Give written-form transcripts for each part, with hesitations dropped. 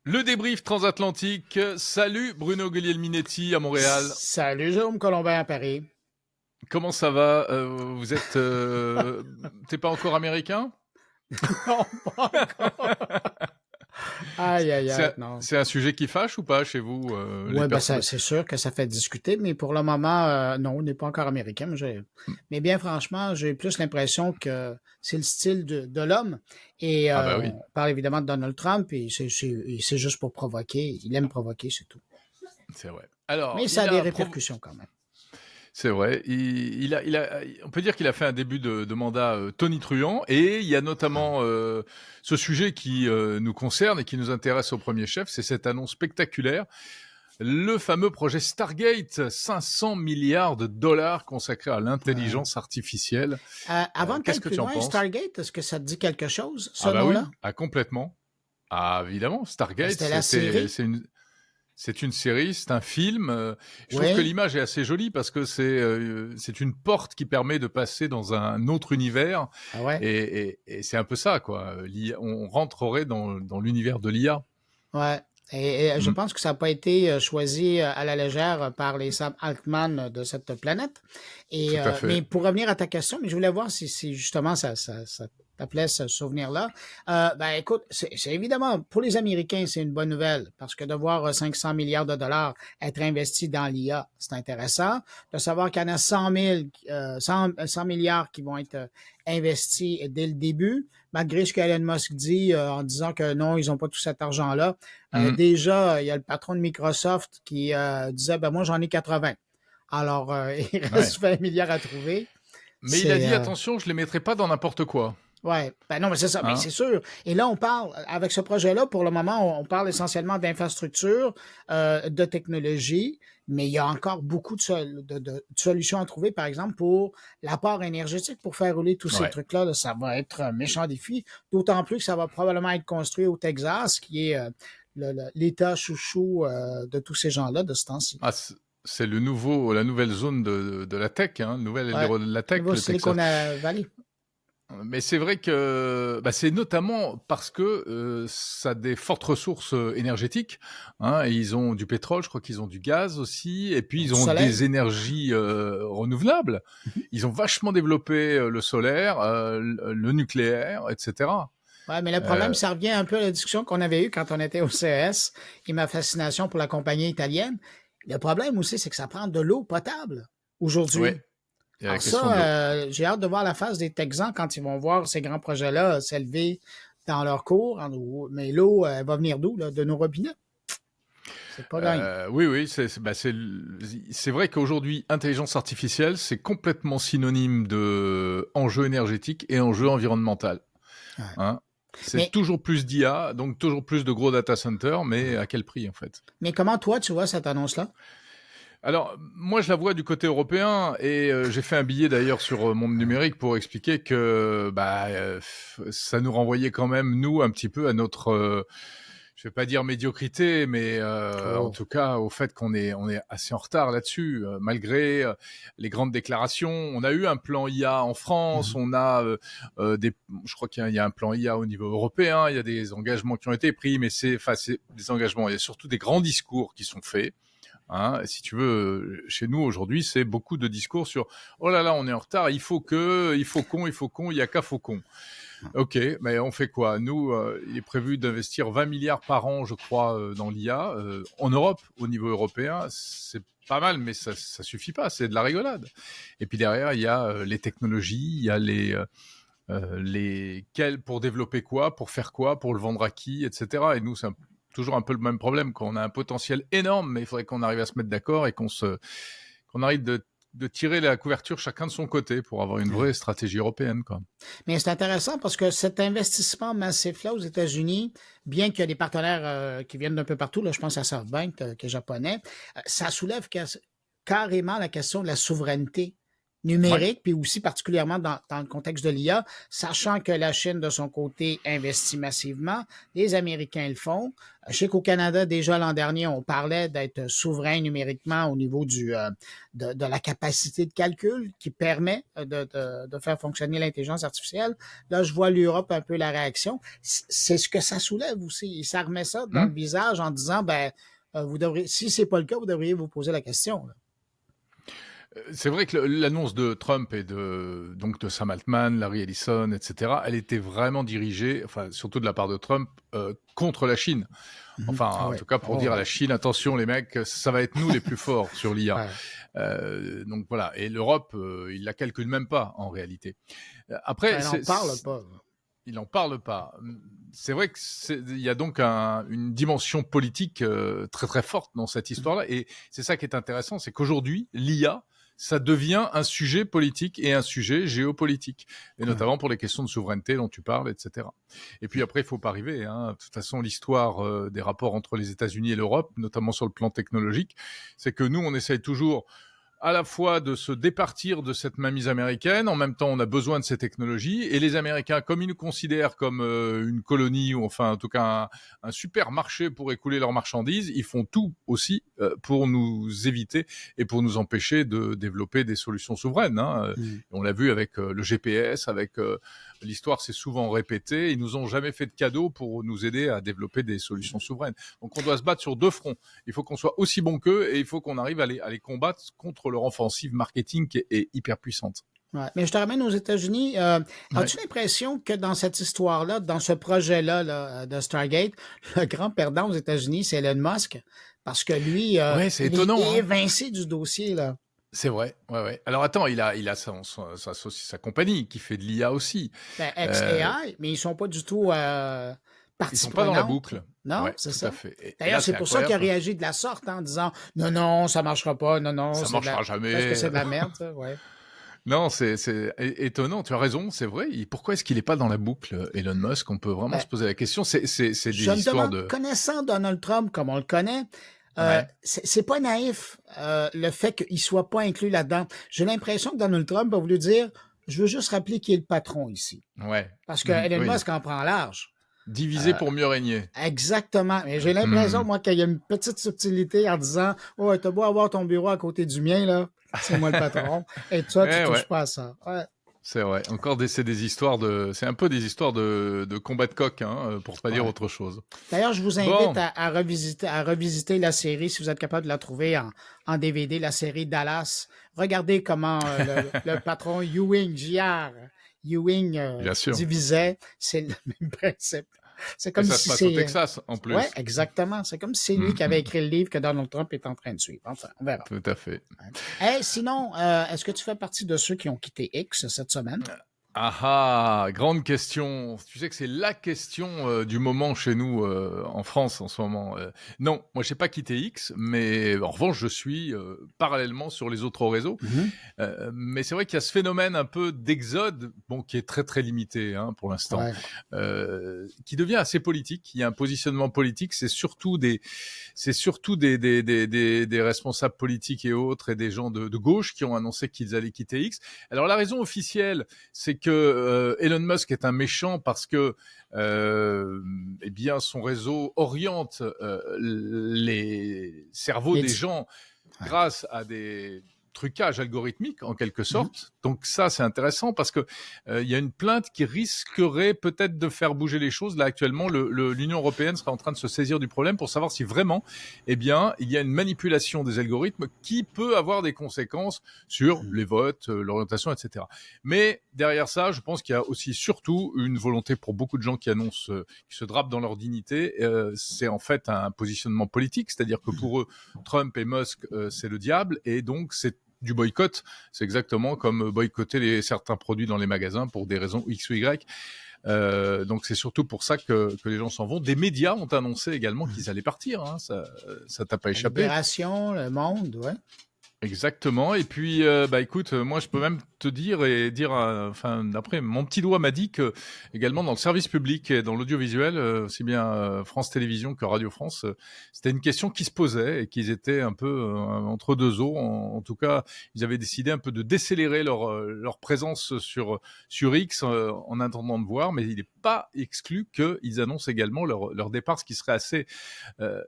Le débrief transatlantique. Salut Bruno Guglielminetti à Montréal. Salut Jérôme Colombin à Paris. Comment ça va? Vous êtes... T'es pas encore américain? Non, pas encore. Aïe, aïe, C'est aïe, un, non. c'est un sujet qui fâche ou pas chez vous, les Ouais, ben personnes? c'est sûr que ça fait discuter, mais pour le moment, non, on n'est pas encore américain. Mais bien franchement, j'ai plus l'impression que c'est le style de l'homme. Et Ah bah oui, on parle évidemment de Donald Trump, et c'est juste pour provoquer. Il aime provoquer, c'est tout. c'est vrai. Alors, Mais ça a des répercussions quand même. c'est vrai. On peut dire qu'il a fait un début de mandat tonitruant, et il y a notamment ce sujet qui nous concerne et qui nous intéresse au premier chef, c'est cette annonce spectaculaire. Le fameux projet Stargate, 500 milliards de dollars consacrés à Ouais. l'intelligence artificielle. Avant Qu'est-ce d'aller que plus tu en loin, penses? Stargate, est-ce que ça te dit quelque chose, ce Ah bah nom-là? oui, ah complètement. Ah évidemment, Ben, Stargate, c'était la série. c'est une série, c'est un film. Je trouve que Oui. l'image est assez jolie parce que c'est une porte qui permet de passer dans un autre univers, Ah ouais. et c'est un peu ça, quoi. On rentrerait dans l'univers de l'IA. Ouais. Et je Mm, pense que ça n'a pas été choisi à la légère par les Sam Altman de cette planète. tout à Mais fait. pour revenir à ta question, mais je voulais voir si justement ça t'appelait ce souvenir-là. Ben écoute, c'est évidemment, pour les Américains, c'est une bonne nouvelle parce que de voir 500 milliards de dollars être investis dans l'IA, c'est intéressant. De savoir qu'il y en a 100 milliards qui vont être investis dès le début, malgré ce qu'Elon Musk dit en disant que non, ils n'ont pas tout cet argent-là. Mm, Déjà, il y a le patron de Microsoft qui disait, ben moi j'en ai 80. Alors, il ouais. reste 20 milliards à trouver. Mais il a C'est dit attention, je les mettrai pas dans n'importe quoi. ouais, ben non, mais c'est ça, mais Hein. c'est sûr. Et là, on parle, avec ce projet-là, pour le moment, on parle essentiellement d'infrastructure, de technologie, mais il y a encore beaucoup de solutions à trouver, par exemple, pour l'apport énergétique, pour faire rouler tous ces Ouais. trucs-là. Là, ça va être un méchant défi, d'autant plus que ça va probablement être construit au Texas, qui est l'État chouchou de tous ces gens-là de ce temps-ci. Ah, c'est la nouvelle zone de la tech, hein, le nouvel Ouais, Eldorado de la tech, nouveau le Silicon Texas. Valley. Mais c'est vrai que bah, c'est notamment parce que ça a des fortes ressources énergétiques. Hein, et ils ont du pétrole, je crois qu'ils ont du gaz aussi, et puis Ils ont ils du ont des soleil. énergies renouvelables. Ils ont vachement développé le solaire, le nucléaire, etc. Ouais, mais le problème, Euh, ça revient un peu à la discussion qu'on avait eue quand on était au CES et ma fascination pour la compagnie italienne. Le problème aussi, c'est que ça prend de l'eau potable ouais, aujourd'hui. il y a la Alors question de l'eau. ça, j'ai hâte de voir la face des Texans quand ils vont voir ces grands projets-là s'élever dans leur cours. Mais l'eau, elle va venir d'où, là? De nos robinets? C'est pas gagné. Oui, oui, c'est vrai qu'aujourd'hui, intelligence artificielle, c'est complètement synonyme de enjeu énergétique et enjeu environnemental. Ouais. Hein. C'est Mais, toujours plus d'IA, donc toujours plus de gros data centers, mais à quel prix en fait? mais comment toi, tu vois cette annonce-là? Alors, moi, je la vois du côté européen, et j'ai fait un billet d'ailleurs sur Monde Numérique pour expliquer que bah, ça nous renvoyait quand même, nous, un petit peu à notre, je vais pas dire médiocrité, mais en Oh. tout cas au fait on est assez en retard là-dessus, malgré les grandes déclarations. On a eu un plan IA en France, Mhm. on a je crois qu'il y a un plan IA au niveau européen, il y a des engagements qui ont été pris, mais c'est des engagements, il y a surtout des grands discours qui sont faits. Hein, si tu veux, chez nous aujourd'hui, c'est beaucoup de discours sur oh là là, on est en retard, il faut qu'on, il y a qu'à Faucon. Ok, mais on fait quoi? Nous, il est prévu d'investir 20 milliards par an, je crois, dans l'IA en Europe, au niveau européen. C'est pas mal, mais ça suffit pas. C'est de la rigolade. Et puis derrière, il y a les technologies, il y a pour développer quoi, pour faire quoi, pour le vendre à qui, etc. Et nous, c'est toujours un peu le même problème. Quand on a un potentiel énorme, mais il faudrait qu'on arrive à se mettre d'accord et qu'on arrive de tirer la couverture chacun de son côté pour avoir une vraie stratégie européenne, quoi. Mais c'est intéressant parce que cet investissement massif-là aux États-Unis, bien qu'il y a des partenaires qui viennent d'un peu partout, là, je pense à SoftBank qui est japonais, ça soulève carrément la question de la souveraineté numérique, puis aussi particulièrement dans le contexte de l'IA, sachant que la Chine, de son côté, investit massivement, les Américains le font. Je sais qu'au Canada, déjà l'an dernier, on parlait d'être souverain numériquement au niveau de la capacité de calcul qui permet de faire fonctionner l'intelligence artificielle. Là, je vois l'Europe un peu la réaction. C'est ce que ça soulève aussi. Et ça remet ça dans le visage en disant, vous devriez, si c'est pas le cas, vous devriez vous poser la question, là. C'est vrai que l'annonce de Trump et donc de Sam Altman, Larry Ellison, etc., elle était vraiment dirigée, enfin surtout de la part de Trump, contre la Chine. Enfin, en tout cas, pour dire à la Chine, attention les mecs, ça va être nous les plus forts sur l'IA. Donc voilà. Et l'Europe, il la calcule même pas en réalité. Après, il n'en parle pas. Il n'en parle pas. C'est vrai qu'il y a donc une dimension politique très très forte dans cette histoire-là. Et c'est ça qui est intéressant, c'est qu'aujourd'hui, l'IA, ça devient un sujet politique et un sujet géopolitique, et notamment pour les questions de souveraineté dont tu parles, etc. Et puis après, il faut pas arriver. De toute façon, l'histoire des rapports entre les États-Unis et l'Europe, notamment sur le plan technologique, c'est que nous, on essaye toujours à la fois de se départir de cette mainmise américaine, en même temps on a besoin de ces technologies, et les Américains, comme ils nous considèrent comme une colonie, ou enfin en tout cas un super marché pour écouler leurs marchandises, ils font tout aussi pour nous éviter et pour nous empêcher de développer des solutions souveraines. On l'a vu avec le GPS, avec l'histoire s'est souvent répétée, ils nous ont jamais fait de cadeau pour nous aider à développer des solutions souveraines. Donc on doit se battre sur deux fronts. Il faut qu'on soit aussi bon qu'eux, et il faut qu'on arrive à les combattre contre leur offensive marketing qui est hyper puissante. Ouais. Mais je te ramène aux États-Unis. As-tu l'impression que dans cette histoire-là, dans ce projet-là là, de Stargate, le grand perdant aux États-Unis, c'est Elon Musk? Parce que lui, c'est il étonnant, est évincé du dossier, là. C'est vrai, ouais. Alors attends, il a sa compagnie qui fait de l'IA aussi. XAI, mais ils sont pas du tout ils sont pas dans la boucle. Non, c'est ça. Tout à fait. D'ailleurs, c'est pour ça qu'il a réagi de la sorte en disant non, ça marchera pas, non, ça marchera jamais. Parce que c'est de la merde, ça, ouais. Non, c'est étonnant. Tu as raison, c'est vrai. Pourquoi est-ce qu'il n'est pas dans la boucle, Elon Musk? On peut vraiment se poser la question. C'est des histoires de. Connaissant Donald Trump comme on le connaît, c'est pas naïf le fait qu'il soit pas inclus là-dedans. J'ai l'impression que Donald Trump a voulu dire, je veux juste rappeler qui est le patron ici. Ouais. Parce que Elon Musk en prend large. Diviser pour mieux régner. Exactement. Mais j'ai l'impression, moi, qu'il y a une petite subtilité en disant, oh, t'as beau avoir ton bureau à côté du mien, là, c'est moi le patron. Et toi, tu touches pas à ça. Ouais. C'est vrai. Encore c'est des histoires c'est un peu des histoires de combat de coq, pour pas dire autre chose. D'ailleurs, je vous invite à revisiter la série, si vous êtes capable de la trouver en DVD, la série Dallas. Regardez comment le patron Ewing, J.R. Ewing divisait. C'est le même principe. C'est comme ça se passe au Texas, en plus. Oui, exactement. C'est comme si c'est lui qui avait écrit le livre que Donald Trump est en train de suivre. Enfin, on verra. Tout à fait. Sinon, est-ce que tu fais partie de ceux qui ont quitté X cette semaine? Grande question. Tu sais que c'est la question du moment chez nous en France en ce moment. Non, moi j'ai pas quitté X, mais en revanche je suis parallèlement sur les autres réseaux. Mais c'est vrai qu'il y a ce phénomène un peu d'exode, qui est très très limité pour l'instant, qui devient assez politique. Il y a un positionnement politique. C'est surtout des responsables politiques et autres et des gens de gauche qui ont annoncé qu'ils allaient quitter X. Alors la raison officielle, c'est que Elon Musk est un méchant parce que son réseau oriente les cerveaux des gens grâce à des trucage algorithmique en quelque sorte. Donc ça c'est intéressant parce que il y a une plainte qui risquerait peut-être de faire bouger les choses. Là actuellement l'Union européenne sera en train de se saisir du problème pour savoir si vraiment il y a une manipulation des algorithmes qui peut avoir des conséquences sur les votes, l'orientation, etc. Mais derrière ça, je pense qu'il y a aussi surtout une volonté pour beaucoup de gens qui annoncent, qui se drapent dans leur dignité. C'est en fait un positionnement politique, c'est-à-dire que pour eux, Trump et Musk, c'est le diable, et donc c'est du boycott. C'est exactement comme boycotter certains produits dans les magasins pour des raisons X ou Y. Donc c'est surtout pour ça que les gens s'en vont. Des médias ont annoncé également qu'ils allaient partir. Ça t'a pas échappé. Libération, Le Monde, ouais. Exactement. Et puis, écoute, moi, je peux même te dire enfin, d'après, mon petit doigt m'a dit que également dans le service public et dans l'audiovisuel, aussi bien France Télévisions que Radio France, c'était une question qui se posait et qu'ils étaient un peu entre deux eaux. En tout cas, ils avaient décidé un peu de décélérer leur présence sur X en attendant de voir, mais il n'est pas exclu qu'ils annoncent également leur départ, ce qui serait assez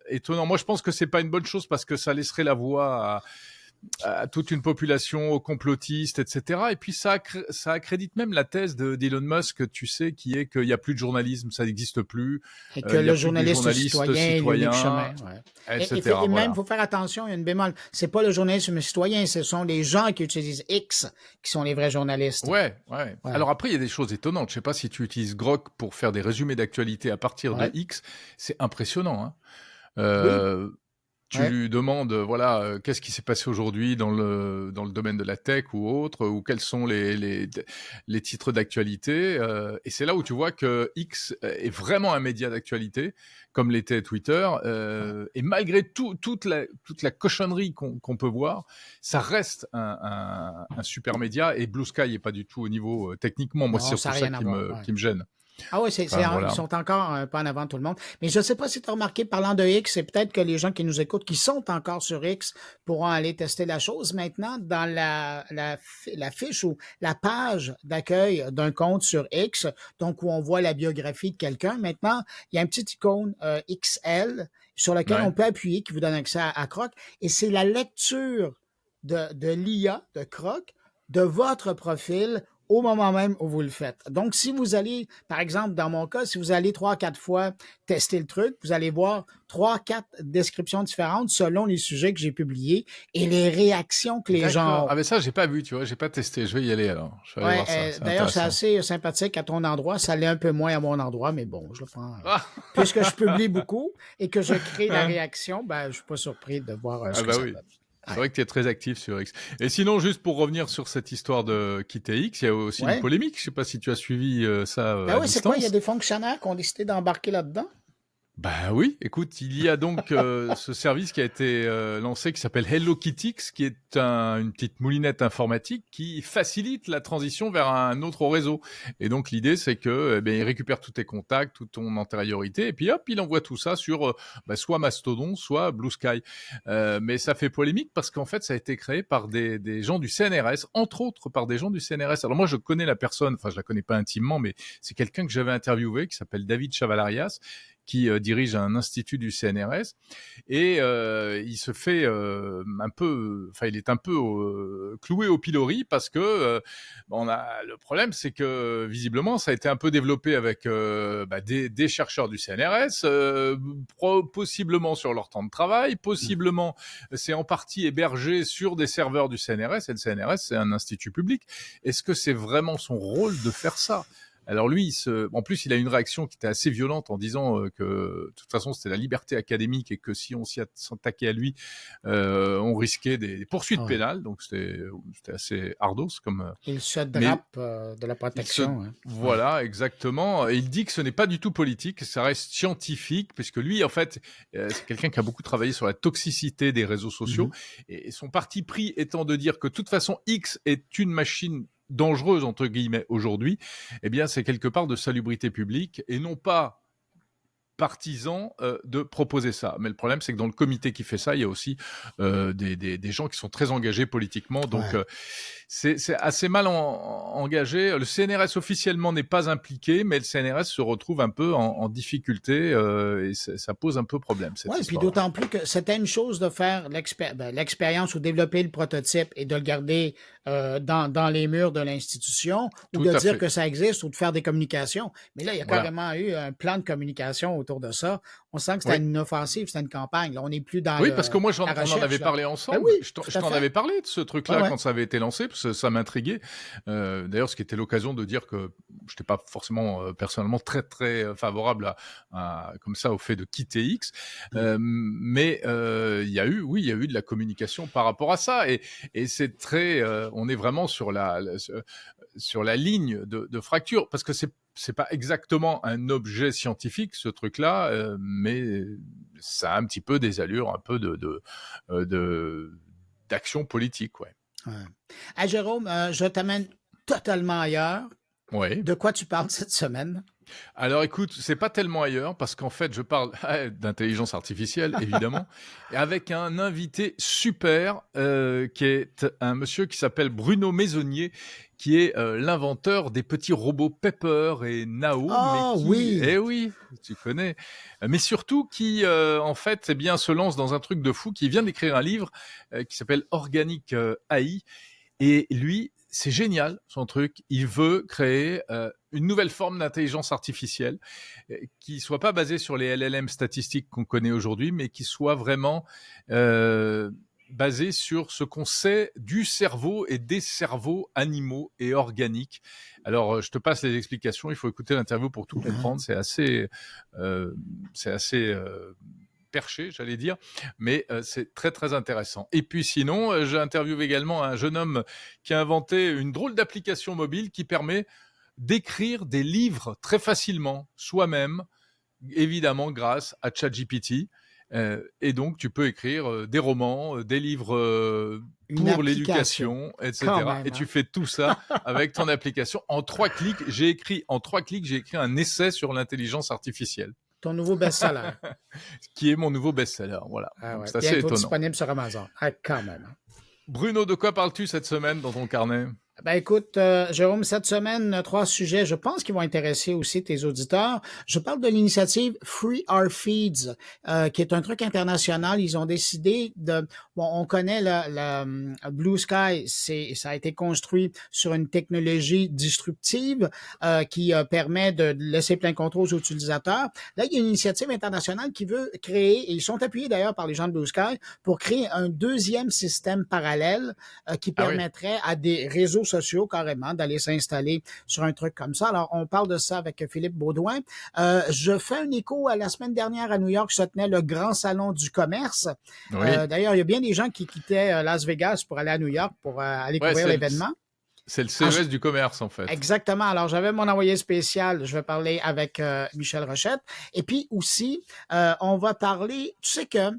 étonnant. Moi, je pense que c'est pas une bonne chose parce que ça laisserait la voie à toute une population, aux complotistes, etc. Et puis ça accrédite même la thèse d'Elon Musk, tu sais, qui est qu'il n'y a plus de journalisme, ça n'existe plus, Et que il n'y le a plus que des journaliste journalistes citoyen est l'unique chemin. citoyens, Ouais. etc. Et même, il Voilà. faut faire attention, il y a une bémol. C'est pas le journalisme citoyen, ce sont les gens qui utilisent X qui sont les vrais journalistes. Ouais. Ouais. Alors après, il y a des choses étonnantes. Je sais pas si tu utilises Grok pour faire des résumés d'actualité à partir de Ouais. X. C'est impressionnant, hein. Oui. Euh, Tu Ouais. lui demandes, voilà, qu'est-ce qui s'est passé aujourd'hui dans le domaine de la tech ou autre, ou quels sont les titres d'actualité. Et c'est là où tu vois que X est vraiment un média d'actualité, comme l'était Twitter. Et malgré toute la cochonnerie qu'on peut voir, ça reste un super média. Et Blue Sky n'est pas du tout au niveau techniquement. Moi, c'est Non, ça surtout n'a ça rien à voir. Ouais. qui me gêne. Ah oui, Enfin, ils voilà. sont encore un peu en avant de tout le monde. Mais je ne sais pas si tu as remarqué, parlant de X, c'est peut-être que les gens qui nous écoutent, qui sont encore sur X, pourront aller tester la chose. Maintenant, dans la fiche ou la page d'accueil d'un compte sur X, donc où on voit la biographie de quelqu'un, maintenant, il y a un petit icône XL sur lequel Ouais. on peut appuyer qui vous donne accès à Croc. Et c'est la lecture de l'IA, de Croc, de votre profil au moment même où vous le faites. Donc, si vous allez, par exemple, dans mon cas, si vous allez 3-4 fois tester le truc, vous allez voir 3-4 descriptions différentes selon les sujets que j'ai publiés et les réactions que les gens D'accord. ont. Ah, mais ça, j'ai pas vu, tu vois, j'ai pas testé. Je vais y aller alors. Je vais aller Ouais, voir ça. C'est d'ailleurs, c'est intéressant. assez sympathique à ton endroit. Ça l'est un peu moins à mon endroit, mais bon, je le prends. Ah, Puisque je publie beaucoup et que je crée la hein. réaction, ben, je suis pas surpris de voir ce Ah que bah ça oui. donne. C'est Ouais. vrai que tu es très actif sur X. Et sinon, juste pour revenir sur cette histoire de quitter X, il y a aussi une Ouais. polémique. Je sais pas si tu as suivi ça Ben à oui, c'est quoi? Il y a distance. des fonctionnaires qui ont décidé d'embarquer là-dedans? Bah oui, écoute, il y a donc ce service qui a été lancé qui s'appelle HelloKittix, qui est une petite moulinette informatique qui facilite la transition vers un autre réseau. Et donc l'idée, c'est que il récupère tous tes contacts, toute ton antériorité, et puis hop, il envoie tout ça sur soit Mastodon, soit Blue Sky. Mais ça fait polémique parce qu'en fait, ça a été créé par des gens du CNRS, entre autres par des gens du CNRS. Alors moi, je connais la personne, enfin je la connais pas intimement, mais c'est quelqu'un que j'avais interviewé qui s'appelle David Chavalarias, qui dirige un institut du CNRS, et il se fait il est un peu cloué au pilori parce que le problème, c'est que visiblement, ça a été un peu développé avec des chercheurs du CNRS, possiblement sur leur temps de travail, possiblement c'est en partie hébergé sur des serveurs du CNRS, et le CNRS, c'est un institut public. Est-ce que c'est vraiment son rôle de faire ça ? Alors lui, en plus, il a une réaction qui était assez violente en disant que de toute façon, c'était la liberté académique et que si on s'attaquait à lui, on risquait des poursuites Ouais. pénales. Donc c'était assez ardos comme. Il se Mais drape de la il se protection. Hein. Ouais. voilà, exactement. Et il dit que ce n'est pas du tout politique, ça reste scientifique, puisque lui, en fait, c'est quelqu'un qui a beaucoup travaillé sur la toxicité des réseaux sociaux, et son parti pris étant de dire que de toute façon X est une machine dangereuse entre guillemets aujourd'hui, eh bien c'est quelque part de salubrité publique et non pas partisan de proposer ça. Mais le problème, c'est que dans le comité qui fait ça, il y a aussi des gens qui sont très engagés politiquement. Donc, Ouais. c'est assez mal engagé. Le CNRS officiellement n'est pas impliqué, mais le CNRS se retrouve un peu en difficulté et ça pose un peu problème, cette Oui, puis histoire-là. d'autant plus que c'était une chose de faire l'expérience ou développer le prototype et de le garder dans les murs de l'institution ou Tout de à dire fait. que ça existe ou de faire des communications. Mais là, il y a Voilà. carrément eu un plan de communication autour de ça. On sent que c'était Oui. une offensive, c'était une campagne. Là, on n'est plus dans Oui, parce que moi, la on en recherche. avait Là. parlé Ben ensemble. oui, Je tout à t'en fait. avais parlé de ce truc-là Ouais, ouais. quand ça avait été lancé, parce que ça m'intriguait. D'ailleurs, ce qui était l'occasion de dire que je n'étais pas forcément personnellement très très favorable comme ça au fait de quitter X, mais il y a eu de la communication par rapport à ça, et c'est très, on est vraiment sur la ligne de fracture, parce que c'est pas exactement un objet scientifique, ce truc-là, mais ça a un petit peu des allures un peu de d'action politique, ouais. Ouais. Hey, Jérôme, je t'amène totalement ailleurs. Ouais. De quoi tu parles cette semaine? Alors écoute, c'est pas tellement ailleurs parce qu'en fait, je parle d'intelligence artificielle, évidemment, et avec un invité super qui est un monsieur qui s'appelle Bruno Maisonnier, qui est l'inventeur des petits robots Pepper et Nao, Ah mais qui, oui! eh oui, tu connais, mais surtout qui, en fait, eh bien, se lance dans un truc de fou, qui vient d'écrire un livre qui s'appelle Organic AI, et lui, c'est génial, son truc. Il veut créer une nouvelle forme d'intelligence artificielle qui soit pas basée sur les LLM statistiques qu'on connaît aujourd'hui, mais qui soit vraiment basée sur ce qu'on sait du cerveau et des cerveaux animaux et organiques. Alors, je te passe les explications. Il faut écouter l'interview pour tout comprendre. C'est assez perché, j'allais dire, mais c'est très très intéressant. Et puis sinon, j'ai interviewé également un jeune homme qui a inventé une drôle d'application mobile qui permet d'écrire des livres très facilement, soi-même, évidemment grâce à ChatGPT. Et donc, tu peux écrire des romans, des livres pour l'éducation, etc. Même, et tu fais tout ça avec ton application. En 3 clics, j'ai écrit un essai sur l'intelligence artificielle. Ton nouveau best-seller. Qui est mon nouveau best-seller, voilà. Ah Donc, ouais. c'est assez étonnant. Disponible sur Amazon. Ah, quand même. Bruno, de quoi parles-tu cette semaine dans ton carnet? Ben écoute, Jérôme, cette semaine, 3 sujets, je pense, qui vont intéresser aussi tes auditeurs. Je parle de l'initiative Free Our Feeds, qui est un truc international. Ils ont décidé de... Bon, on connaît le Blue Sky, ça a été construit sur une technologie disruptive qui permet de laisser plein contrôle aux utilisateurs. Là, il y a une initiative internationale qui veut créer, et ils sont appuyés d'ailleurs par les gens de Blue Sky, pour créer un deuxième système parallèle qui permettrait à des réseaux sociaux carrément d'aller s'installer sur un truc comme ça. Alors, on parle de ça avec Philippe Baudouin. Je fais un écho à la semaine dernière à New York, se tenait le grand salon du commerce. Oui. D'ailleurs, il y a bien des gens qui quittaient Las Vegas pour aller à New York pour aller couvrir l'événement. C'est le CES du commerce, en fait. Exactement. Alors, j'avais mon envoyé spécial. Je vais parler avec Michel Rochette. Et puis aussi, on va parler, tu sais que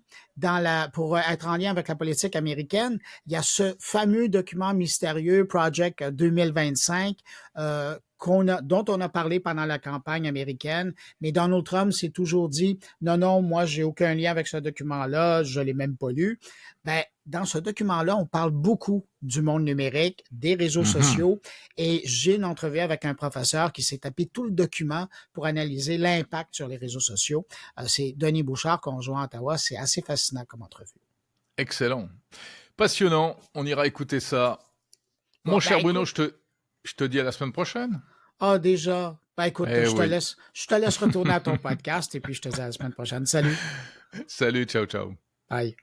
pour être en lien avec la politique américaine, il y a ce fameux document mystérieux, Project 2025, dont on a parlé pendant la campagne américaine, mais Donald Trump s'est toujours dit « Non, moi, j'ai aucun lien avec ce document-là, je l'ai même pas lu ». Ben, dans ce document-là, on parle beaucoup du monde numérique, des réseaux sociaux, et j'ai une entrevue avec un professeur qui s'est tapé tout le document pour analyser l'impact sur les réseaux sociaux. C'est Denis Bouchard, conjoint à Ottawa. C'est assez fascinant comme entrevue. Excellent. Passionnant. On ira écouter ça. Bon, mon cher Bruno, je te dis à la semaine prochaine. Ah, déjà. Ben, écoute, je te laisse retourner à ton podcast et puis je te dis à la semaine prochaine. Salut. Salut, ciao, ciao. Bye.